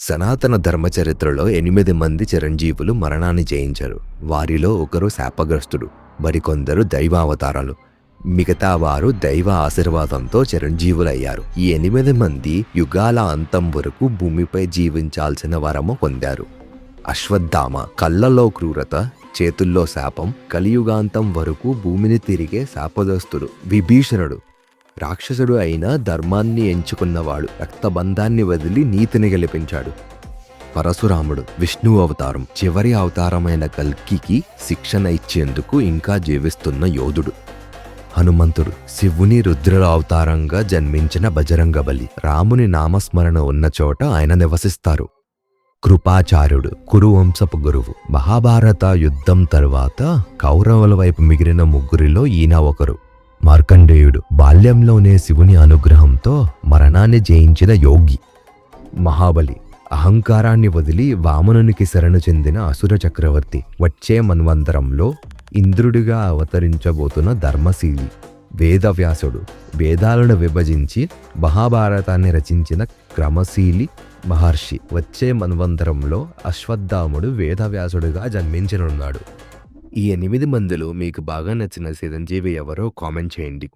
సనాతన ధర్మ చరిత్రలో 8 మంది చిరంజీవులు మరణాన్ని జయించారు. వారిలో ఒకరు శాపగ్రస్తుడు, మరికొందరు దైవావతారాలు, మిగతా వారు దైవ ఆశీర్వాదంతో చిరంజీవులయ్యారు. ఈ 8 మంది యుగాల అంతం వరకు భూమిపై జీవించాల్సిన వరము పొందారు. అశ్వత్థామ కళ్ళలో క్రూరత, చేతుల్లో శాపం, కలియుగాంతం వరకు భూమిని తిరిగే శాపగ్రస్తుడు. విభీషణుడు రాక్షసుడు అయిన ధర్మాన్ని ఎంచుకున్నవాడు, రక్తబంధాన్ని వదిలి నీతిని గెలిపించాడు. పరశురాముడు విష్ణు అవతారం, చివరి అవతారమైన కల్కికి శిక్షణ ఇచ్చేందుకు ఇంకా జీవిస్తున్న యోధుడు. హనుమంతుడు శివుని రుద్రుల అవతారంగా జన్మించిన బజరంగబలి. రాముని నామస్మరణ ఉన్న చోట ఆయన నివసిస్తారు. కృపాచార్యుడు కురువంశపు గురువు. మహాభారత యుద్ధం తరువాత కౌరవుల వైపు మిగిలిన ముగ్గురిలో ఈయన ఒకరు. మార్కండేయుడు బాల్యంలోనే శివుని అనుగ్రహంతో మరణాన్ని జయించిన యోగి. మహాబలి అహంకారాన్ని వదిలి వామనునికి శరణు చెందిన అసుర చక్రవర్తి. వచ్చే మన్వంతరంలో ఇంద్రుడిగా అవతరించబోతున్న ధర్మశీలి. వేదవ్యాసుడు వేదాలను విభజించి మహాభారతాన్ని రచించిన క్రమశీలి మహర్షి. వచ్చే మన్వంతరంలో అశ్వత్థాముడు వేదవ్యాసుడుగా జన్మించనున్నాడు. ఈ 8 మందిలో మీకు బాగా నచ్చిన చిరంజీవి ఎవరో కామెంట్ చేయండి.